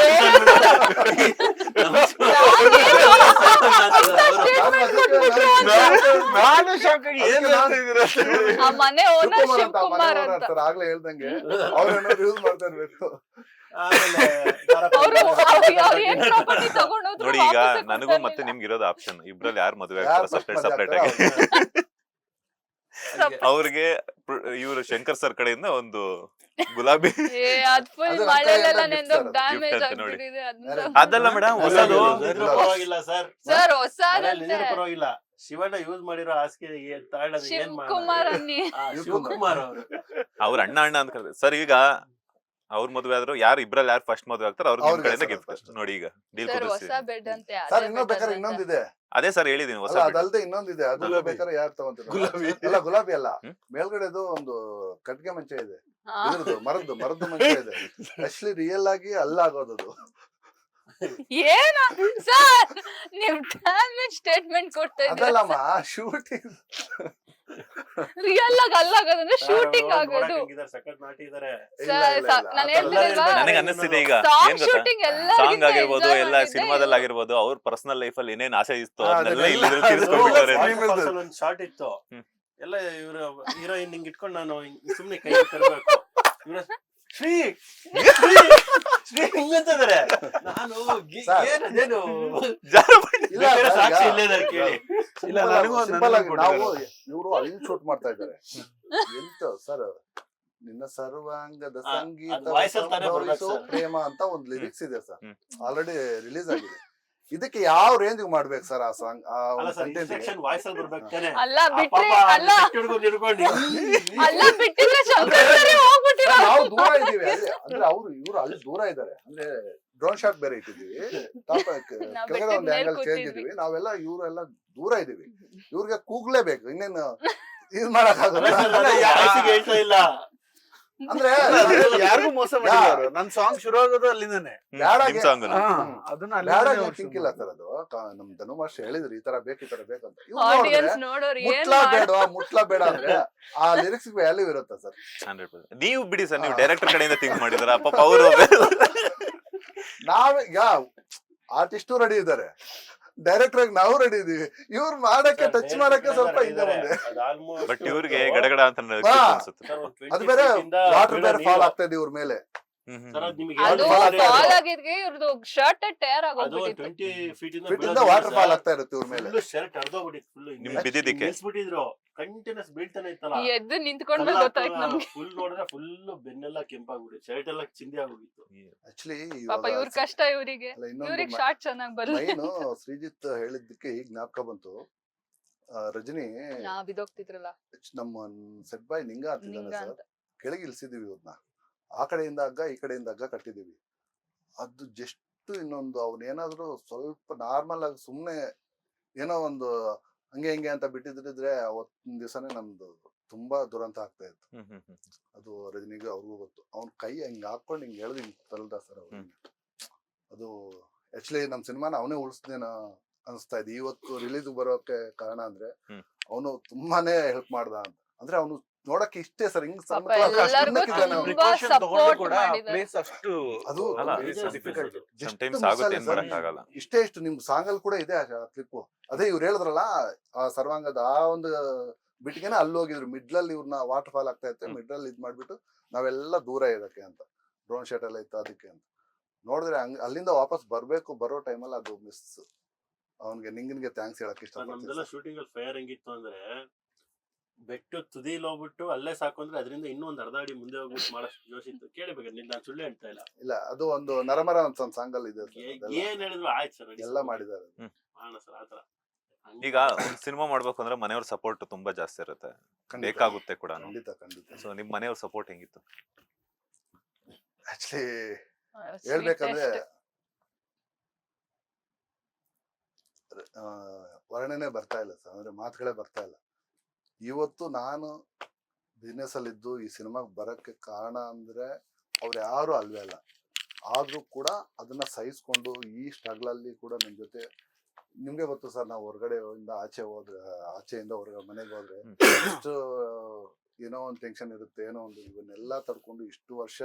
Speaker 5: ನಾನು ಶಾಕ್ ಆಗಿ ಏನ್ ಹೇಳ್ತಿದ್ದೀರಾ ಸರ್?
Speaker 3: ಆ ಮನೆ ಓನರ್
Speaker 2: ಶಿವಕುಮಾರ್ ಅಂತ
Speaker 3: ಶಿವಕುಮಾರ್ ಅಂತ
Speaker 2: ಸರ್, ಆಗ್ಲೇ ಹೇಳ್ದಂಗೆ ಅವ್ರೇನಾದ್ರು ಯೂಸ್ ಮಾಡ್ತಾ ಇರ್ಬೇಕು.
Speaker 3: ಅವ್ರು ಏನ್ ಪ್ರಾಪರ್ಟಿ ತಗೊಂಡೋದ್ರು
Speaker 1: ನೋಡಿ ಈಗ ನನಗೂ ಮತ್ತೆ ನಿಮ್ಗೆ ಇರೋದು ಆಪ್ಷನ್, ಇಬ್ರಲ್ಲಿ ಯಾರು ಮದುವೆ ಆಗ್ತಾರ ಸಪ್ರೇಟ್ ಆಗಿ. ಅವ್ರಿಗೆ ಇವರು ಶಂಕರ್ ಸರ್ ಕಡೆಯಿಂದ ಒಂದು ಗುಲಾಬಿ.
Speaker 3: ಅದ್ ಫುಲ್
Speaker 2: ಅದು
Speaker 3: ಮಳೆಲೆಲ್ಲ
Speaker 2: gift
Speaker 3: ನೆಂದು
Speaker 2: sir,
Speaker 3: ಡ್ಯಾಮೇಜ್
Speaker 1: gift ಅಂತ ನೋಡಿ.
Speaker 3: ಆಗ್ಬಿಟ್ಟಿದೆ
Speaker 1: ಅದಲ್ಲ ಮೇಡಮ್, ಹೊಸದು.
Speaker 4: ಪರವಾಗಿಲ್ಲ ಸರ್,
Speaker 3: ಸರ್ ಹೊಸದಂತೆ
Speaker 4: ಪರವಾಗಿಲ್ಲ. ಶಿವಣ್ಣ ಯೂಸ್ ಮಾಡಿರೋ ಹಾಸಿಗೆ ತಗೊಳ್ಳೋದು ಏನ್
Speaker 3: ಶಿವಕುಮಾರ್ ಅನ್ನಿ.
Speaker 4: ಶಿವಕುಮಾರ್ ಅವರು
Speaker 1: ಅವ್ರ ಅಣ್ಣ ಅಂತ ಕರೆದ ಸರ್. ಈಗ ಅವ್ರ ಮದುವೆ ಆದ್ರು ಯಾರು ಇಬ್ರಲ್ಲಿ ಯಾರು ಫಸ್ಟ್ ಮದುವೆ ಆಗ್ತಾರ ಅವ್ರಿಗೆ ನಿಮ್
Speaker 2: ಅವ್ರಿಗೆ
Speaker 1: ಕಡೆಯಿಂದ
Speaker 2: sir
Speaker 1: ಗಿಫ್ಟ್
Speaker 2: first.
Speaker 1: ನೋಡಿ. ಈಗ ಡೀಲ್
Speaker 3: ಸರ್
Speaker 1: ಕುದಿಸ್ತೀನಿ.
Speaker 3: ಹೊಸ ಬೆಡ್ ಅಂತೆ
Speaker 2: ಸರ್ ಇನ್ನೊಂದ್ ಬೇಕಾದ್ರೆ ಇನ್ನೊಂದಿದೆ,
Speaker 1: ಅದೇ ಸರ್ ಹೇಳಿದೀನಿ ಹೊಸ
Speaker 2: ಅಲ್ಲ
Speaker 1: bed.
Speaker 2: ಅದಲ್ದೆ ಇನ್ನೊಂದಿದೆ, ಅದು
Speaker 5: ಗುಲಾಬಿ.
Speaker 2: ಬೇಕಾದ್ರೆ ಯಾರು ತಗೊಂತೀರ?
Speaker 5: ಗುಲಾಬಿ.
Speaker 2: ಅಲ್ಲ ಗುಲಾಬಿ ಅಲ್ಲ,
Speaker 1: ಹ್ಮ್?
Speaker 2: ಮೇಲ್ಗಡೆದು ಒಂದು ಕಟ್ಗೆ ಮಂಚ ಇದೆ, ಇದ್ರದ್ದು ಮರದ್ದು ಮಂಚ ಇದೆ. ಆಕ್ಚುಲಿ ರಿಯಲ್ ಆಗಿ ಅಲ್ಲಾಗೋದದು.
Speaker 3: ಏನ ಸರ್ ನೀವು ಡ್ಯಾಮೇಜ್ ಸ್ಟೇಟ್ಮೆಂಟ್ ಕೊಡ್ತಾ ಇದ್ದೀರಾ
Speaker 2: ಅದಲ್ಲಮ್ಮ, ಶೂಟಿಂಗ್
Speaker 3: ರಿಯಲ್ ಆಗಿ ಅಲ್ಲಾಗೋದಂದ್ರೆ ಶೂಟಿಂಗ್ ಆಗೋದು.
Speaker 4: ಸಖತ್ ನಾಟಿ ಇದಾರೆ.
Speaker 3: ನಾನು ಹೇಳ್ತಿಲ್ವಾ
Speaker 1: ನನಗೆ ಅನ್ನಿಸ್ತಿದೆ ಈಗ
Speaker 3: ಸಾಂಗ್
Speaker 1: ಏನ್ ಗೊತ್ತಾ,
Speaker 3: ಶೂಟಿಂಗ್
Speaker 1: ಸಾಂಗ್ ಆಗಿರ್ಬೋದು ಎಲ್ಲ ಸಿನಿಮಾದಲ್ಲಿ ಆಗಿರ್ಬೋದು ಅವ್ರ ಪರ್ಸನಲ್ ಲೈಫ್ ಅಲ್ಲಿ ಏನೇನ್ ಆಸೆ ಇತ್ತು ಅದನ್ನೆಲ್ಲ ಇಲ್ಲಿ ತೀರಿಸ್ಕೊಂಡ್ಬಿಟ್ಟಾರೆ.
Speaker 4: ಒಂದ್ ಶಾರ್ಟ್ ಇತ್ತು, ಎಲ್ಲ ಇವ್ರ ಹೀರೋಯಿನ್ ಹಿಂಗ್ ಇಟ್ಕೊಂಡು ನಾನು ಸುಮ್ನೆ ಕೈ ತರಬೇಕು, ಇವ್ರ ಶ್ರೀ ಶ್ರೀ ಶ್ರೀ ಹಿಂಗಂತಿದಾರೆ. ನಾನು ಏನದೇನು ಸಾಕ್ಷಿ ಇಲ್ಲೇ ಕೇಳಿ.
Speaker 5: ಇಲ್ಲ, ನನಗೂ
Speaker 2: ಸಿಂಪಲ್ ಆಗಿ ನಾವು ಇವರು ಅಲ್ಲಿ ಶೂಟ್ ಮಾಡ್ತಾ ಇದ್ದಾರೆ. ಎಂತ ಸರ್, ನಿನ್ನ ಸರ್ವಾಂಗದ ಸಂಗೀತ
Speaker 4: voice ಅಲ್ಲಿ ತಾನೇ ಬರ್ಬೇಕು sir.
Speaker 2: ಪ್ರೇಮ ಅಂತ ಒಂದು ಲಿರಿಕ್ಸ್ ಇದೆ ಸರ್, ಆಲ್ರೆಡಿ ರಿಲೀಸ್ ಆಗಿದೆ. ಇದಕ್ಕೆ ಯಾವ ರೇಂಜ್ ಮಾಡ್ಬೇಕು ಸರ್ ಆ ಸಾಂಗ್, ಆ ಕಂಟೆಂಟ್?
Speaker 4: ಇನ್ಸ್ಟ್ರಕ್ಷನ್ ವಾಯ್ಸ್ ಅಲ್ಲಿ ಬರ್ಬೇಕು ತಾನೆ.
Speaker 3: ಅಲ್ಲ ಬಿಟ್ರೆ ಅಲ್ಲ ಅಲ್ಲ ಬಿಟ್ಟಿದ್ರೆ
Speaker 2: ನಾವು ದೂರ ಇದೀವಿ ಅಂದ್ರೆ ಇವ್ರು ಅಲ್ಲಿ ದೂರ ಇದಾರೆ, ಅಂದ್ರೆ ಡ್ರೋನ್ ಶಾಟ್ ಬೇರೆ ಇಟ್ಟಿದೀವಿ, ಕೆಳಗಡೆ ಒಂದು ಆಂಗಲ್ ಚೇಂಜ್ ಇದೀವಿ, ನಾವೆಲ್ಲ ಇವರೆಲ್ಲ ದೂರ ಇದೀವಿ. ಇವ್ರಿಗೆ ಕೂಗ್ಲೇಬೇಕು, ಇನ್ನೇನು ಇದ್ ಮಾಡಕ್
Speaker 4: ಹೇಳ್ತಾ ಇಲ್ಲ.
Speaker 2: ಅಂದ್ರೆ
Speaker 5: ಯಾರಿಗೂ ಮೋಸ ಮಾಡಿದ್ರು. ನನ್ ಸಾಂಗ್ ಶುರು ಆಗೋದು ಅಲ್ಲಿಂದಾನೆ.
Speaker 1: ನಿಮ್ ಸಾಂಗ್
Speaker 5: ಅದನ್ನ
Speaker 2: ಥಿಂಕ್ ಇಲ್ಲ ಸರ್, ಅದು ನಮ್ ಧನು ಮಾಸ್ಟರ್ ಹೇಳಿದ್ರು ಈ ತರ ಬೇಕು ಈ ತರ ಬೇಕಂತ.
Speaker 3: ಆಡಿಯನ್ಸ್ ನೋಡೋರು ಏನ್
Speaker 2: ಮುಟ್ಲಾ ಬೇಡ ಅಂದ್ರೆ ಆ ಲಿರಿಕ್ಸ್ ವ್ಯಾಲ್ಯೂ ಇರುತ್ತೆ ಸರ್.
Speaker 1: 100%. ನೀವು ಬಿಡಿ ಸರ್, ನೀವು ಡೈರೆಕ್ಟರ್ ಕಡೆಯಿಂದ ಥಿಂಕ್ ಮಾಡಿದಾರ ಪಾಪ ಅವರು.
Speaker 2: ನಾವೀಗ ಆರ್ಟಿಸ್ಟು ರೆಡಿ ಇದ್ದಾರೆ, ಡೈರೆಕ್ಟರ್ ಆಗಿ ನಾವು ರೆಡಿ ಇದೀವಿ. ಇವ್ರು ಮಾಡಕ್ಕೆ ಟಚ್ ಮಾಡಕ್ಕೆ ಸ್ವಲ್ಪ ಹಿಂದೆ ಮುಂದೆ.
Speaker 1: ಬಟ್ ಇವ್ರಿಗೆ ಗಡಗಡ ಅಂತ ಅನ್ಸುತ್ತೆ.
Speaker 2: ಅದು ಬೇರೆ ವಾಟರ್ ಬೇರೆ ಫಾಲ್ ಆಗ್ತಾ ಇದೆ ಇವ್ರ ಮೇಲೆ.
Speaker 3: ಅದು ಫಾಲ್ ಆಗಿದ್ಗೆ ಇವ್ರದ್ದು ಶರ್ಟ್ ಟೇರ್ ಆಗೋಗ್ಬಿಟ್ಟಿತ್ತು.
Speaker 4: 20 feet
Speaker 2: ಫಿಟ್ ಇಂದ ವಾಟರ್ ಫಾಲ್ ಆಗ್ತಾ ಇರುತ್ತೆ ಇವ್ರ ಮೇಲೆ.
Speaker 4: ಶರ್ಟ್ ಅರ್ಧೋಗ್ಬಿಟ್ಟಿತ್ತು ಫುಲ್.
Speaker 1: ನಿಮ್ ಬಿದ್ದಿದ್ದಕ್ಕೆ
Speaker 4: ನಿಲ್ಸ್ಬಿಟ್ಟಿದ್ರು, ಕಂಟಿನ್ಯೂಸ್ ಬೀಳ್ತಾನೆ ಇತ್ತಲ್ಲ.
Speaker 3: ಎದ್ದು ನಿಂತ್ಕೊಂಡ್ಮೇಲೆ ಗೊತ್ತಾಯ್ತು ನಮ್ಗೆ.
Speaker 4: ಫುಲ್ ನೋಡಿದ್ರೆ ಫುಲ್ ಬೆನ್ನೆಲ್ಲ ಕೆಂಪಾಗ್ಬಿಟ್ಟಿತ್ತು, ಶರ್ಟ್ ಎಲ್ಲ ಚಿಂದಿ ಆಗೋಗಿತ್ತು.
Speaker 2: ಆಕ್ಚುಲಿ
Speaker 3: ಪಾಪ ಇವ್ರ ಕಷ್ಟ ಇವ್ರಿಗೆ ಶಾರ್ಟ್ ಚೆನ್ನಾಗ್ ಬರ್ಲಿ.
Speaker 2: ಮೈನು ಶ್ರೀಜಿತ್ ಹೇಳಿದ್ದಕ್ಕೆ ಈಗ ಜ್ಞಾಪಕ ಬಂತು. ರಜನಿ
Speaker 3: ಬಿದೋಗ್ತಿದ್ರಲ್ಲ
Speaker 2: ನಮ್ಮ ಸೆಟ್ ಬಾಯ್ ನಿಂಗ ಅಂತಿದ್ದಾನೆ ಸರ್, ಕೆಳಗೆ ಇಳಿಸಿದೀವಿ ಇವ್ರನ್ನ. ಆ ಕಡೆಯಿಂದ ಹಗ್ಗ ಈ ಕಡೆಯಿಂದ ಹಗ್ಗ ಕಟ್ಟಿದೀವಿ. ಅದು ಜಸ್ಟ್ ಇನ್ನೊಂದು ಅವ್ನೇನಾದ್ರು ಸ್ವಲ್ಪ ನಾರ್ಮಲ್ ಆಗಿ ಸುಮ್ನೆ ಏನೋ ಒಂದು ಹಂಗೆ ಹಿಂಗೆ ಅಂತ ಬಿಟ್ಟಿದ್ರೆ ಅವತ್ತಿನ ದಿವಸನೇ ನಮ್ದು ತುಂಬಾ ದುರಂತ ಆಗ್ತಾ ಇತ್ತು. ಅದು ರಜನಿಗೂ ಅವ್ರಿಗೂ ಗೊತ್ತು. ಅವ್ನ ಕೈ ಹಿಂಗ್ ಹಾಕೊಂಡು ಹಿಂಗ್ ಹೇಳ್ದು ಹಿಂಗ್ ತಲ್ದ ಸರ್ ಅವ್ರು. ಅದು ಆಕ್ಚುಲಿ ನಮ್ ಸಿನಿಮಾನ ಅವನೇ ಉಳಿಸ್ದೇನ ಅನಿಸ್ತಾ ಇದೆ. ಇವತ್ತು ರಿಲೀಸ್ ಬರೋಕೆ ಕಾರಣ ಅಂದ್ರೆ ಅವನು ತುಂಬಾನೇ ಹೆಲ್ಪ್ ಮಾಡ್ದ ಅಂತ. ಅಂದ್ರೆ ಅವನು ನೋಡಕ್ಕೆ ಇಷ್ಟೇ ಸರ್, ಹಿಂಗ್ ಇಷ್ಟೇ ಇಷ್ಟು ನಿಮ್ ಸಾಂಗ್ ಅಲ್ಲಿ ಕೂಡ ಇದೆ ಆ ಕ್ಲಿಪ್. ಅದೇ ಇವ್ರು ಹೇಳಿದ್ರಲ್ಲ ಆ ಸರ್ವಾಂಗದ ಆ ಒಂದು ಬಿಟ್ಗೆನೆ ಅಲ್ಲಿ ಹೋಗಿದ್ರು, ಮಿಡ್ಲಲ್ಲಿ ಇವ್ರನ್ನ ವಾಟರ್ ಫಾಲ್ ಆಗ್ತಾ ಇತ್ತು, ಮಿಡ್ಲಲ್ಲಿ ಇದ್ ಮಾಡ್ಬಿಟ್ಟು ನಾವೆಲ್ಲ ದೂರ ಇದಕ್ಕೆ ಅಂತ ಡ್ರೋನ್ ಶಾಟ್ ಎಲ್ಲ ಇತ್ತು ಅದಕ್ಕೆ ಅಂತ ನೋಡಿದ್ರೆ ಅಲ್ಲಿಂದ ವಾಪಸ್ ಬರ್ಬೇಕು ಬರೋ ಟೈಮಲ್ಲಿ ಅದು ಮಿಸ್. ಅವನ್ಗೆ ನಿಂಗನ್ಗೆ ಥ್ಯಾಂಕ್ಸ್ ಹೇಳಕ್ ಇಷ್ಟ.
Speaker 4: ನಮ್ದೆಲ್ಲ ಶೂಟಿಂಗ್ ಅಲ್ಲಿ ಫೈರ್ ಹೆಂಗಿತ್ತು ಅಂದ್ರೆ ಬೆಟ್ಟು ತುದಿಲ್ ಹೋಗ್ಬಿಟ್ಟು ಅಲ್ಲೇ ಸಾಕು ಅಂದ್ರೆ ಅದರಿಂದ ಇನ್ನೂ ಒಂದ್ ಅರ್ಧ ಅಡಿ ಮುಂದೆ ಹೋಗ್ಬಿಟ್ಟು ಮಾಡಷ್ಟು ಜೋಶ್ ಇತ್ತು. ಕೇಳಬೇಕು, ನಾನು ಸುಳ್ಳು ಹೇಳ್ತಾ ಇಲ್ಲ.
Speaker 2: ಇಲ್ಲ, ಅದು ಒಂದು ನರಮರ ಅಂತ ಒಂದು ಸಾಂಗ್ ಅಲ್ಲಿ ಇದೆ,
Speaker 4: ಏನ್ ಹೇಳಿದ್ರು ಆಯ್ತು ಸರ್
Speaker 2: ಎಲ್ಲ ಮಾಡಿದ್ದಾರೆ.
Speaker 4: ಸರ್ ಆತರ.
Speaker 1: ಈಗ ಒಂದ್ ಸಿನಿಮಾ ಮಾಡ್ಬೇಕು ಅಂದ್ರೆ ಮನೆಯವ್ರ ಸಪೋರ್ಟ್ ತುಂಬಾ ಜಾಸ್ತಿ ಇರುತ್ತೆ, ಬೇಕಾಗುತ್ತೆ ಕೂಡ.
Speaker 2: ಖಂಡಿತ ಖಂಡಿತ.
Speaker 1: ಸೊ ನಿಮ್ ಮನೆಯವ್ರ ಸಪೋರ್ಟ್ ಹೆಂಗಿತ್ತು?
Speaker 2: ಆಕ್ಚುಲಿ ಹೇಳ್ಬೇಕಂದ್ರೆ ವರ್ಣನೆ ಬರ್ತಾ ಇಲ್ಲ ಸರ್, ಅಂದ್ರೆ ಮಾತುಗಳೇ ಬರ್ತಾ ಇಲ್ಲ. ಇವತ್ತು ನಾನು ಬಿಸ್ನೆಸ್ ಅಲ್ಲಿ ಇದ್ದು ಈ ಸಿನಿಮಾಗೆ ಬರಕ್ಕೆ ಕಾರಣ ಅಂದ್ರೆ ಅವ್ರು ಯಾರು ಅಲ್ವೇ ಅಲ್ಲ. ಆದ್ರೂ ಕೂಡ ಅದನ್ನ ಸಹಿಸ್ಕೊಂಡು ಈ ಸ್ಟ್ರಗಲ್ ಅಲ್ಲಿ ಕೂಡ ನನ್ ಜೊತೆ, ನಿಮ್ಗೆ ಗೊತ್ತು ಸರ್, ನಾವು ಹೊರಗಡೆಯಿಂದ ಆಚೆಯಿಂದ ಹೊರಗಡೆ ಮನೆಗೆ ಹೋದ್ರೆ ಎಷ್ಟು ಏನೋ ಒಂದು ಟೆನ್ಷನ್ ಇರುತ್ತೆ, ಏನೋ ಒಂದು. ಇವನ್ನೆಲ್ಲ ತಡ್ಕೊಂಡು ಇಷ್ಟು ವರ್ಷ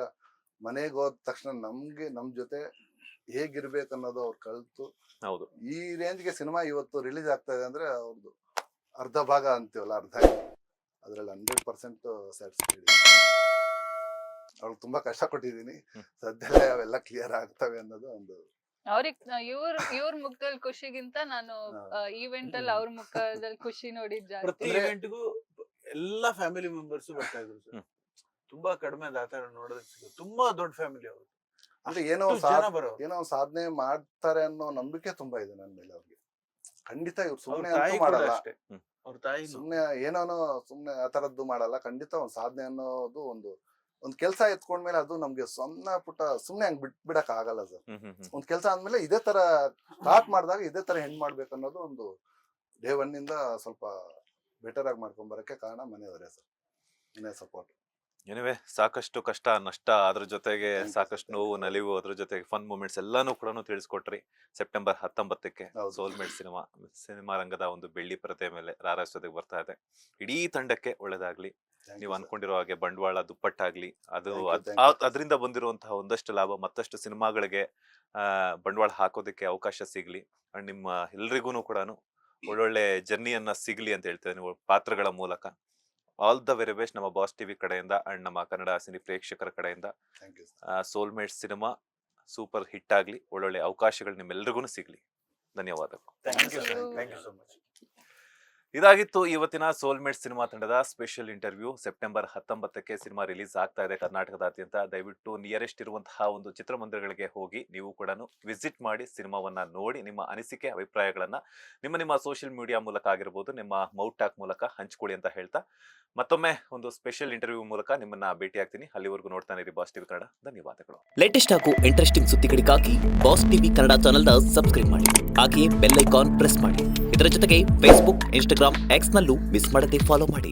Speaker 2: ಮನೆಗೆ ಹೋದ ತಕ್ಷಣ ನಮ್ ಜೊತೆ ಹೇಗಿರ್ಬೇಕು ಅನ್ನೋದು ಅವ್ರು ಕಲ್ತು ಈ ರೇಂಜ್ಗೆ ಸಿನಿಮಾ ಇವತ್ತು ರಿಲೀಸ್ ಆಗ್ತಾ ಇದೆ ಅಂದ್ರೆ ಅವ್ರದ್ದು ಅರ್ಧ ಭಾಗ ಅಂತೀವಲ್ಲ, ಅರ್ಧ ಅದ್ರಲ್ಲಿ 100% ಸ್ಯಾಟಿಸ್ಫೈಡ್. ಅವ್ರಿಗೆ ತುಂಬಾ ಕಷ್ಟ ಕೊಟ್ಟಿದೀನಿ, ಸದ್ಯದಲ್ಲೇ ಅವೆಲ್ಲ ಕ್ಲಿಯರ್ ಆಗ್ತವೆ ಅನ್ನೋದು ಒಂದು.
Speaker 3: ಅವ್ರಿಗೆ ಇವ್ರ ಮುಖದಲ್ಲಿ ಖುಷಿಗಿಂತ ನಾನು ಈವೆಂಟ್ ಅಲ್ಲಿ ಅವ್ರ ಮುಖದಲ್ಲಿ ಖುಷಿ ನೋಡಿದ್ ಜಾಸ್ತಿ.
Speaker 5: ಪ್ರತಿ ಇವೆಂಟ್ಗೂ ಎಲ್ಲಾ ಫ್ಯಾಮಿಲಿ ಮೆಂಬರ್ಸ್ ಬರ್ತಾ ಇದ್ರು ಸರ್. ತುಂಬಾ ಕಡಿಮೆ ದಾಖಲೆ ನೋಡೋದಕ್ಕೆ. ತುಂಬಾ ದೊಡ್ಡ ಫ್ಯಾಮಿಲಿ ಅವರು.
Speaker 2: ಅಂದ್ರೆ ಏನೋ ಒಂದು ಸಾಧನೆ ಮಾಡ್ತಾರೆ ಅನ್ನೋ ನಂಬಿಕೆ ತುಂಬಾ ಇದೆ ನನ್ನ ಮೇಲೆ ಅವ್ರಿಗೆ. ಖಂಡಿತ ಇವ್ರು ಸುಮ್ನೆ ಮಾಡಲ್ಲ,
Speaker 5: ಅವ್ರ ತಾಯಿ
Speaker 2: ಸುಮ್ನೆ ಏನೋನೋ ಸುಮ್ನೆ ಆ ತರದ್ದು ಮಾಡಲ್ಲ. ಖಂಡಿತ ಒಂದ್ ಸಾಧನೆ ಅನ್ನೋದು ಒಂದ್ ಕೆಲ್ಸ ಎತ್ಕೊಂಡ್ಮೇಲೆ ಅದು ನಮ್ಗೆ ಸಣ್ಣ ಪುಟ್ಟ ಸುಮ್ನೆ ಹಂಗ್ ಬಿಡಕ್ ಆಗಲ್ಲ ಸರ್. ಒಂದ್ ಕೆಲ್ಸ ಅಂದ್ಮೇಲೆ ಇದೇ ತರ ಸ್ಟಾರ್ಟ್ ಮಾಡಿದಾಗ ಇದೇ ತರ ಹೆಣ್ ಮಾಡ್ಬೇಕು ಅನ್ನೋದು ಒಂದು ಡೇ 1 ಇಂದ ಸ್ವಲ್ಪ ಬೆಟರ್ ಆಗಿ ಮಾಡ್ಕೊಂಡ್ ಬರಕ್ಕೆ ಕಾರಣ ಮನೆಯವರೇ ಸರ್, ಮನೆ ಸಪೋರ್ಟ್.
Speaker 1: ಎನಿವೆ ಸಾಕಷ್ಟು ಕಷ್ಟ ನಷ್ಟ ಅದ್ರ ಜೊತೆಗೆ
Speaker 2: Thank you,
Speaker 1: ಸಾಕಷ್ಟು
Speaker 2: sir.
Speaker 1: ನೋವು ನಲಿವು ಅದ್ರ ಜೊತೆಗೆ ಫನ್ ಮೂಮೆಂಟ್ಸ್ ಎಲ್ಲಾನು ಕೂಡ ತಿಳಿಸ್ಕೊಟ್ರಿ. ಸೆಪ್ಟೆಂಬರ್ 19ಕ್ಕೆ
Speaker 2: ಹೌದು.
Speaker 1: ಸೋಲ್ಮೇಟ್ ಸಿನಿಮಾ ರಂಗದ ಒಂದು ಬೆಳ್ಳಿ ಪ್ರತೆ ಮೇಲೆ ರಾರಾಜೊತೆಗೆ ಬರ್ತಾ ಇದೆ. ಇಡೀ ತಂಡಕ್ಕೆ ಒಳ್ಳೇದಾಗ್ಲಿ.
Speaker 2: Thank
Speaker 1: ನೀವು
Speaker 2: you, sir.
Speaker 1: ಅನ್ಕೊಂಡಿರೋ ಹಾಗೆ ಬಂಡವಾಳ ದುಪ್ಪಟ್ಟಾಗ್ಲಿ. ಅದು
Speaker 2: Thank you, thank you.
Speaker 1: ಅದರಿಂದ ಬಂದಿರುವಂತಹ ಒಂದಷ್ಟು ಲಾಭ ಮತ್ತಷ್ಟು ಸಿನಿಮಾಗಳಿಗೆ ಬಂಡವಾಳ ಹಾಕೋದಕ್ಕೆ ಅವಕಾಶ ಸಿಗ್ಲಿ. ಅಂಡ್ ನಿಮ್ಮ ಎಲ್ರಿಗೂ ಕೂಡ ಒಳ್ಳೊಳ್ಳೆ ಜರ್ನಿಯನ್ನ ಸಿಗ್ಲಿ ಅಂತ ಹೇಳ್ತೇವೆ ನೀವು ಪಾತ್ರಗಳ ಮೂಲಕ. ಆಲ್ ದ ವೆರಿ ಬೆಸ್ಟ್ ನಮ್ಮ ಬಾಸ್ ಟಿವಿ ಕಡೆಯಿಂದ ಅಂಡ್ ನಮ್ಮ ಕನ್ನಡ ಸಿನಿ ಪ್ರೇಕ್ಷಕರ ಕಡೆಯಿಂದ.
Speaker 2: Thank you, sir.
Speaker 1: Soulmate cinema super hit ಆಗ್ಲಿ, ಒಳ್ಳೊಳ್ಳೆ ಅವಕಾಶಗಳು ನಿಮ್ಮೆಲ್ರಿಗೂ ಸಿಗ್ಲಿ. ಧನ್ಯವಾದಗಳು.
Speaker 5: Thank you
Speaker 3: Thank you.
Speaker 5: Thank you so much.
Speaker 1: ಇದಾಗಿತ್ತು ಇವತ್ತಿನ ಸೋಲ್ಮೇಟ್ ಸಿನಿಮಾ ತಂಡದ ಸ್ಪೆಷಲ್ ಇಂಟರ್ವ್ಯೂ. ಸೆಪ್ಟೆಂಬರ್ 19ಕ್ಕೆ ಸಿನಿಮಾ ರಿಲೀಸ್ ಆಗ್ತಾ ಇದೆ ಕರ್ನಾಟಕದಾದ್ಯಂತ. ದಯವಿಟ್ಟು ನಿಯರೆಸ್ಟ್ ಇರುವಂತಹ ಒಂದು ಚಿತ್ರಮಂದಿರಗಳಿಗೆ ಹೋಗಿ ನೀವು ಕೂಡ ವಿಸಿಟ್ ಮಾಡಿ ಸಿನಿಮಾವನ್ನ ನೋಡಿ ನಿಮ್ಮ ಅನಿಸಿಕೆ ಅಭಿಪ್ರಾಯಗಳನ್ನ ನಿಮ್ಮ ಸೋಷಿಯಲ್ ಮೀಡಿಯಾ ಮೂಲಕ ಆಗಿರ್ಬೋದು, ನಿಮ್ಮ ಮೌತ್ ಟಾಕ್ ಮೂಲಕ ಹಂಚ್ಕೊಳ್ಳಿ ಅಂತ ಹೇಳ್ತಾ ಮತ್ತೊಮ್ಮೆ ಒಂದು ಸ್ಪೆಷಲ್ ಇಂಟರ್ವ್ಯೂ ಮೂಲಕ ನಿಮ್ಮನ್ನ ಭೇಟಿ ಆಗ್ತೀನಿ. ಅಲ್ಲಿವರೆಗೂ ನೋಡ್ತಾನೆ ಇರಿ ಬಾಸ್ ಟಿವಿ ಕನ್ನಡ. ಧನ್ಯವಾದಗಳು.
Speaker 6: ಲೇಟೆಸ್ಟ್ ಹಾಗೂ ಇಂಟ್ರೆಸ್ಟಿಂಗ್ ಸುದ್ದಿಗಳಿಗಾಗಿ ಬಾಸ್ ಟಿವಿ ಕನ್ನಡ ಚಾನೆಲ್ನ ಸಬ್ಸ್ಕ್ರೈಬ್ ಮಾಡಿ. ಹಾಗೆಯೇ ಬೆಲ್ ಐಕಾನ್ ಪ್ರೆಸ್ ಮಾಡಿ. ಇದರ ಜೊತೆಗೆ ಫೇಸ್ಬುಕ್, ಇನ್ಸ್ಟಾಗ್ರಾಮ್, ಎಕ್ಸ್ ನಲ್ಲೂ ಮಿಸ್ ಮಾಡದೆ ಫಾಲೋ ಮಾಡಿ.